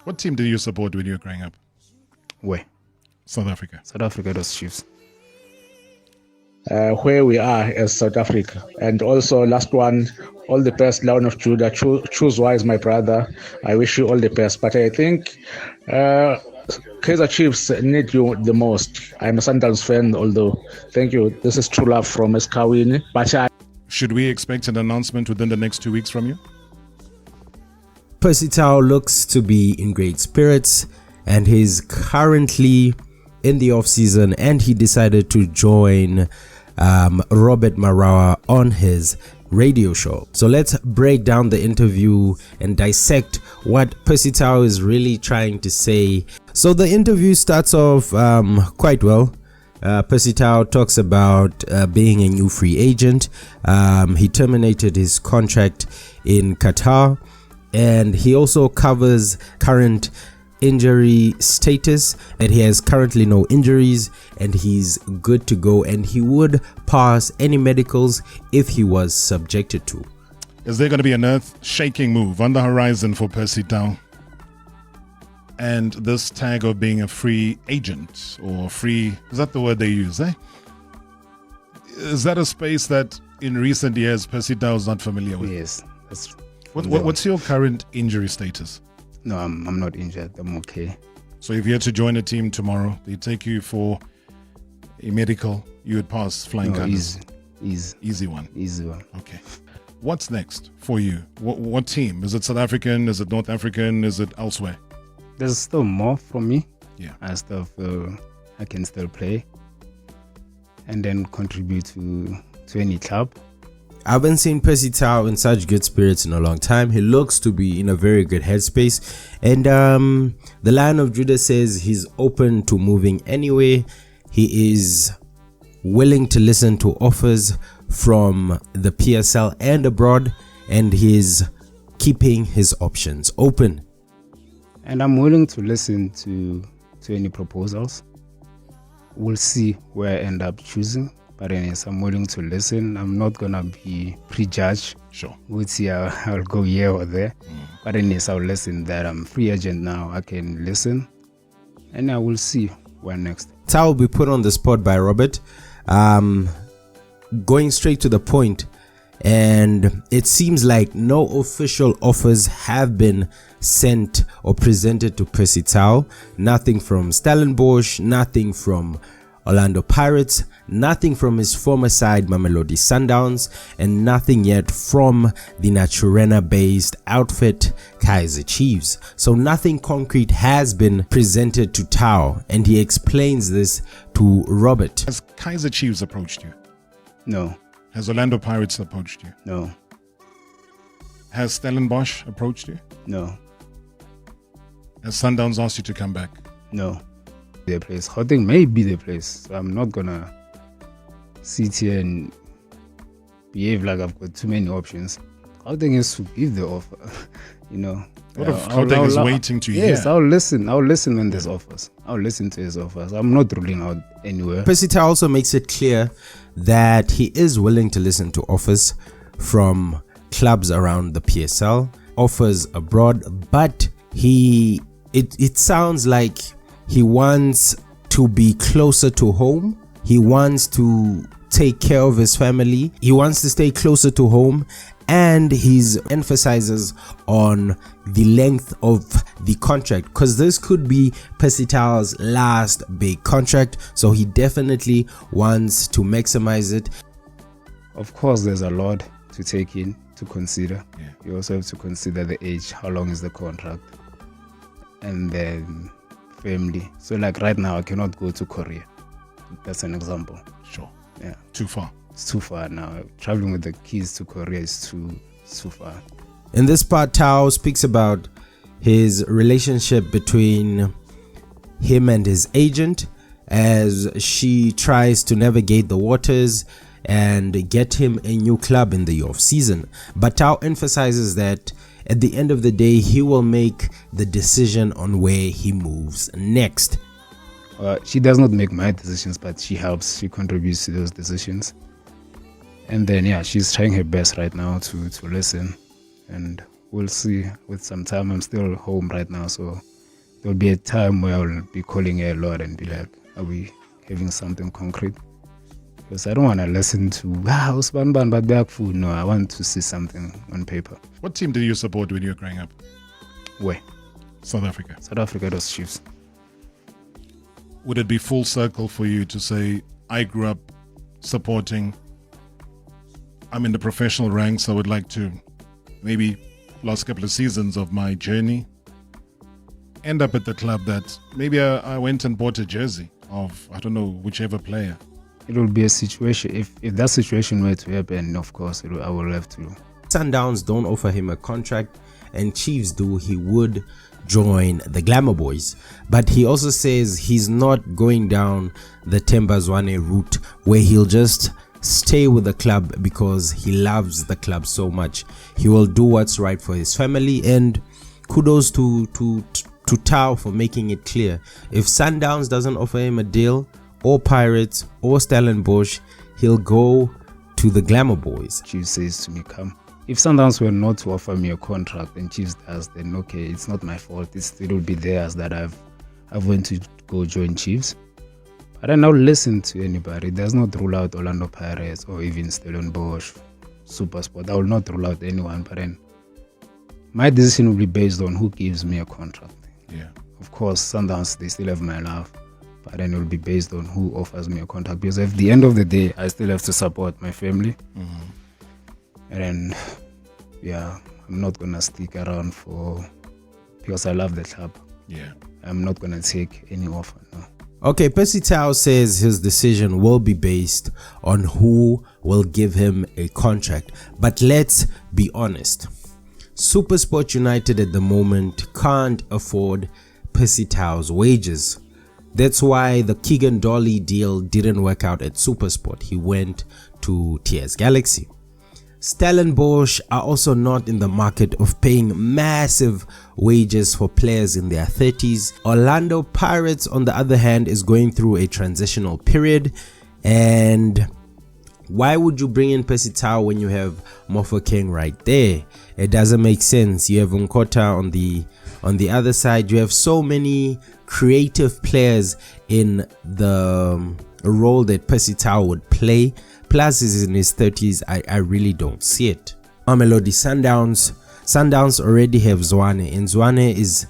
What team did you support when you were growing up? Where? South Africa. South Africa, those Chiefs. Where we are as South Africa. And also, last one, all the best, Lion of Judah. Choose wise, my brother. I wish you all the best. But I think Kaizer Chiefs need you the most. I'm a Sundowns fan, although. Thank you. This is true love from Eskawini. Should we expect an announcement within the next 2 weeks from you? Percy Tau looks to be in great spirits, and he's currently in the off season, and he decided to join Robert Marawa on his radio show. So let's break down the interview and dissect what Percy Tau is really trying to say. So the interview starts off quite well. Percy Tau talks about being a new free agent. He terminated his contract in Qatar, and he also covers current injury status, and he has currently no injuries and he's good to go, and he would pass any medicals if he was subjected to. Is there going to be an earth-shaking move on the horizon for Percy Tau? And this tag of being a free agent, or free, is that the word they use, eh? Is that a space that in recent years Percy Tau is not familiar with? Yes. What's your current injury status? No, I'm not injured. I'm okay. So if you had to join a team tomorrow, they take you for a medical, you would pass flying colours? Easy one. Okay. What's next for you? What team? Is it South African? Is it North African? Is it elsewhere? There's still more from me. Yeah. I still feel I can still play and then contribute to any club. I haven't seen Percy Tau in such good spirits in a long time. He looks to be in a very good headspace. And the Lion of Judah says he's open to moving anyway. He is willing to listen to offers from the PSL and abroad, and he's keeping his options open. And I'm willing to listen to any proposals. We'll see where I end up choosing. But anyways, I'm willing to listen. I'm not going to be prejudged. Sure. We'll see, I'll go here or there. But anyways, I'll listen that I'm free agent now. I can listen. And I will see where next. Tau will be put on the spot by Robert. Going straight to the point. And it seems like no official offers have been sent or presented to Percy Tau. Nothing from Stellenbosch, nothing from Orlando Pirates, nothing from his former side Mamelodi Sundowns, and nothing yet from the Naturena-based outfit Kaizer Chiefs. So nothing concrete has been presented to Tau, and he explains this to Robert. Has Kaizer Chiefs approached you? No. Has Orlando Pirates approached you? No. Has Stellenbosch approached you? No. Has Sundowns asked you to come back? No. The place. Gauteng may be the place. So I'm not gonna sit here and behave like I've got too many options. Gauteng is to give the offer, you know. What if Gauteng is waiting to hear? Yes, I'll listen when there's offers. I'll listen to his offers. I'm not ruling out anywhere. Percy Tau also makes it clear that he is willing to listen to offers from clubs around the PSL, offers abroad, but it sounds like he wants to be closer to home. He wants to take care of his family. He wants to stay closer to home, and he emphasizes on the length of the contract, because this could be Percy Tau's last big contract, so he definitely wants to maximize it. Of course, there's a lot to take in, to consider. Yeah. You also have to consider the age, how long is the contract, and then family. So like right now, I cannot go to Korea. That's an example. Sure. Yeah. Too far. It's too far now. Traveling with the kids to Korea is too far. In this part, Tau speaks about his relationship between him and his agent as she tries to navigate the waters and get him a new club in the off season. But Tau emphasizes that at the end of the day, he will make the decision on where he moves next. She does not make my decisions, but she helps. She contributes to those decisions. And then, yeah, she's trying her best right now to listen. And we'll see. With some time, I'm still home right now, so there'll be a time where I'll be calling her a lot and be like, are we having something concrete? Because I don't want to listen to Usman Ban but back food. No, I want to see something on paper. What team did you support when you were growing up? Where? South Africa. South Africa, those Chiefs. Would it be full circle for you to say, I grew up supporting, I'm in the professional ranks, I would like to maybe last couple of seasons of my journey end up at the club that maybe I went and bought a jersey of, I don't know, whichever player? It will be a situation, if that situation were to happen, of course, I will have to. Sundowns don't offer him a contract and Chiefs do, he would join the Glamour Boys. But he also says he's not going down the Themba Zwane route where he'll just stay with the club because he loves the club so much. He will do what's right for his family, and kudos to Tau for making it clear. If Sundowns doesn't offer him a deal, or Pirates, or Stellenbosch, he'll go to the Glamour Boys. Chiefs says to me, come. If Sundowns were not to offer me a contract and Chiefs does, then okay, it's not my fault. It will be theirs that I've went to go join Chiefs. But I now listen to anybody. It does not rule out Orlando Pirates or even Stellenbosch, Supersport. I will not rule out anyone, but then my decision will be based on who gives me a contract. Yeah. Of course, Sundowns, they still have my love, but then it will be based on who offers me a contract. Because at the end of the day, I still have to support my family. Mm-hmm. And yeah, I'm not going to stick around because I love the club. Yeah. I'm not going to take any offer, no. Okay, Percy Tau says his decision will be based on who will give him a contract. But let's be honest. Supersport United at the moment can't afford Percy Tau's wages. That's why the Keegan Dolly deal didn't work out at Supersport. He went to TS Galaxy. Stellenbosch are also not in the market of paying massive wages for players in their 30s. Orlando Pirates, on the other hand, is going through a transitional period. And why would you bring in Percy Tau when you have Mofo King right there? It doesn't make sense. You have Nkota on the other side. You have so many creative players in the role that Percy Tau would play. Plus he's in his 30s. I really don't see it. Mamelodi Sundowns already have Zwane, and Zwane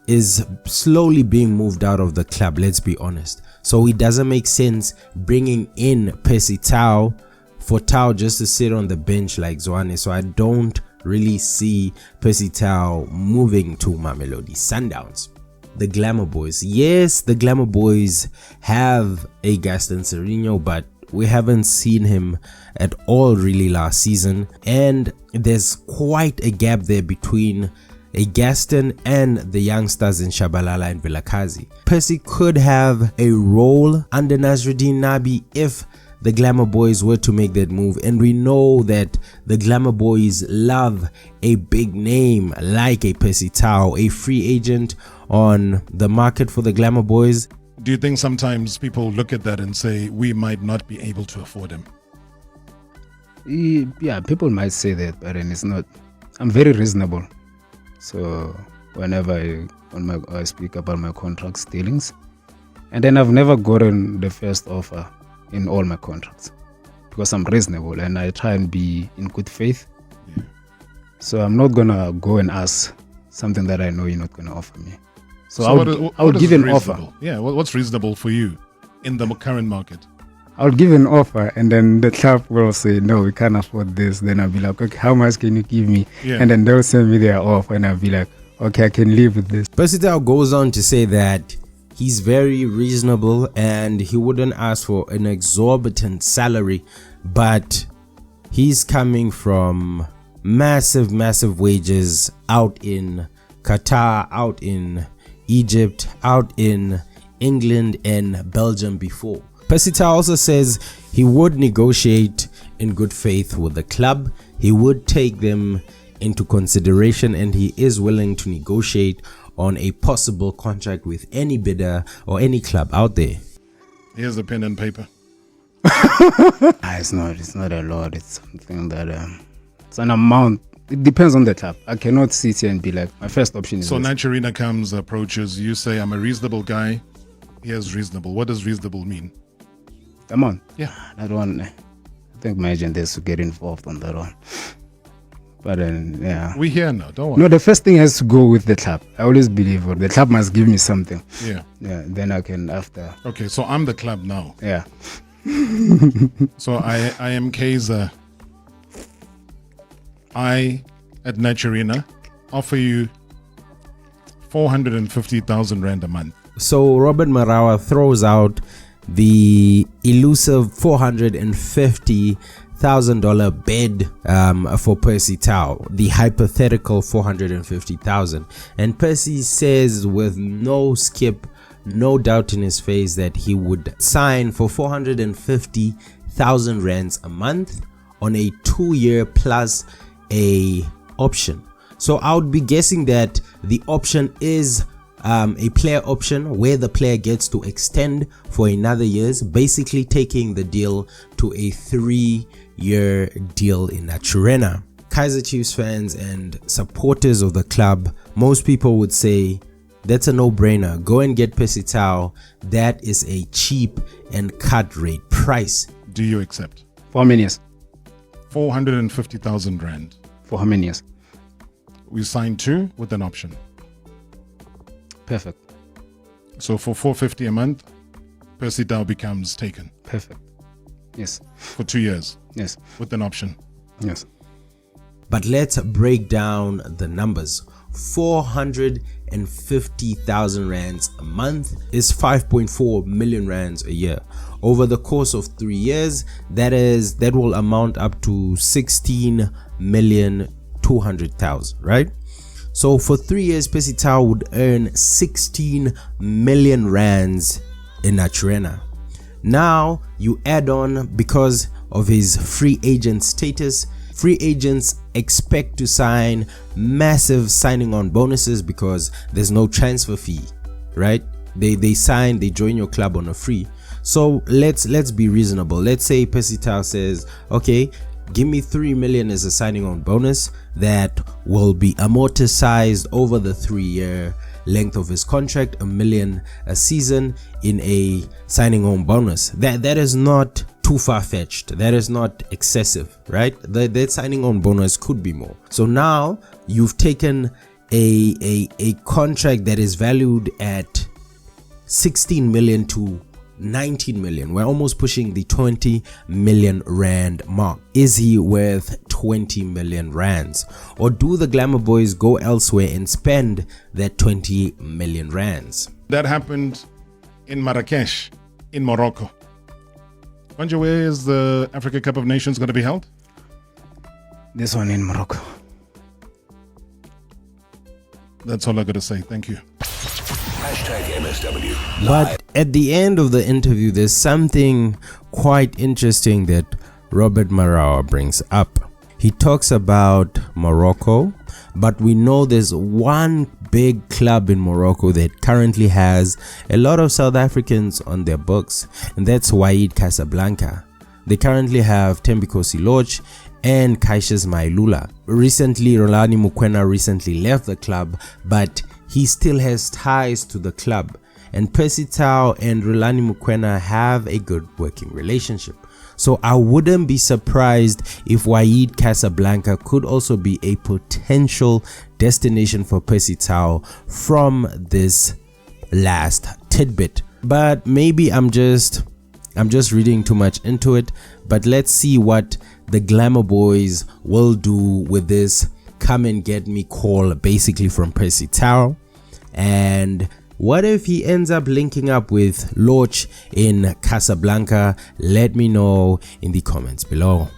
is slowly being moved out of the club, let's be honest. So it doesn't make sense bringing in Percy Tau for Tau just to sit on the bench like Zwane. So I don't really see Percy Tau moving to Mamelodi Sundowns. The Glamour Boys. Yes, the Glamour Boys have a Gaston Serino, but we haven't seen him at all really last season, and there's quite a gap there between a Gaston and the youngsters in Shabalala and Vilakazi. Percy could have a role under Nasruddin Nabi if the Glamour Boys were to make that move, and we know that the Glamour Boys love a big name like a Percy Tau, a free agent on the market for the Glamour Boys. Do you think sometimes people look at that and say, we might not be able to afford him? Yeah, people might say that, but then it's not. I'm very reasonable. So whenever I speak about my contract dealings, and then I've never gotten the first offer in all my contracts because I'm reasonable and I try and be in good faith. Yeah. So I'm not going to go and ask something that I know you're not going to offer me. So I would give an offer. Yeah, what's reasonable for you in the current market? I'll give an offer and then the club will say, no, we can't afford this. Then I'll be like, okay, how much can you give me? Yeah. And then they'll send me their offer and I'll be like, okay, I can live with this. Percy Tau goes on to say that he's very reasonable and he wouldn't ask for an exorbitant salary, but he's coming from massive wages out in Qatar, out in Egypt, out in England and Belgium before. Percy Tau also says he would negotiate in good faith with the club. He would take them into consideration and he is willing to negotiate on a possible contract with any bidder or any club out there. Here's the pen and paper. It's not a lot. It's something that it's an amount It depends on the club. I cannot sit here and be like, my first option is So this. Naturina comes, approaches, you say, I'm a reasonable guy. Here's reasonable. What does reasonable mean? Come on. Yeah. That one, I think my agent has to get involved on that one. But yeah. We're here now, don't worry. No, the first thing has to go with the club. I always believe the club must give me something. Yeah. Yeah, then I can after. Okay, so I'm the club now. Yeah. So I am Kaizer. I, at Naturina, offer you 450,000 Rand a month. So Robert Marawa throws out the elusive $450,000 bid for Percy Tau, the hypothetical 450,000, and Percy says with no skip, no doubt in his face, that he would sign for 450,000 rands a month on a 2-year plus a option. So I would be guessing that the option is a player option where the player gets to extend for another years, basically taking the deal to a 3-year deal in Naturena. Kaizer Chiefs fans and supporters of the club, most people would say that's a no-brainer. Go and get Percy Tau. That is a cheap and cut rate price. Do you accept? For how many years? 450,000 Rand. For how many years? We signed 2 with an option. Perfect. So for 450 a month, Percy Tau becomes taken Perfect. Yes. for 2 years Yes. with an option. Yes. But let's break down the numbers. 450,000 rands a month is 5.4 million rands a year. Over the course of 3 years, that will amount up to 16,200,000, right? So for 3 years, Percy Tau would earn 16 million rands in Naturena. Now you add on, because of his free agent status, free agents expect to sign massive signing on bonuses because there's no transfer fee, right? They join your club on a free. So let's be reasonable. Let's say Percy Tau says, okay, give me 3 million as a signing on bonus that will be amortized over the 3-year length of his contract, 1 million a season in a signing on bonus. That is not too far-fetched. That is not excessive, right? That signing on bonus could be more. So now you've taken a contract that is valued at 16 million to 19 million. We're almost pushing the 20 million rand mark. Is he worth 20 million rands, or do the Glamour Boys go elsewhere and spend that 20 million rands? That happened in Marrakesh, in Morocco. Wonder, where is the Africa Cup of Nations going to be held? This one in Morocco. That's all I got to say. Thank you. #MSW. But at the end of the interview, there's something quite interesting that Robert Marawa brings up. He talks about Morocco, but we know there's one big club in Morocco that currently has a lot of South Africans on their books, and that's Wydad Casablanca. They currently have Thembiko Siloch and Cassius Mailula. Recently, Rolani Mukwena recently left the club, but he still has ties to the club, and Percy Tau and Rolani Mukwena have a good working relationship. So I wouldn't be surprised if Wydad Casablanca could also be a potential destination for Percy Tau from this last tidbit. But maybe I'm just reading too much into it. But let's see what the Glamour Boys will do with this come and get me call, basically from Percy Tau. And what if he ends up linking up with Loch in Casablanca? Let me know in the comments below.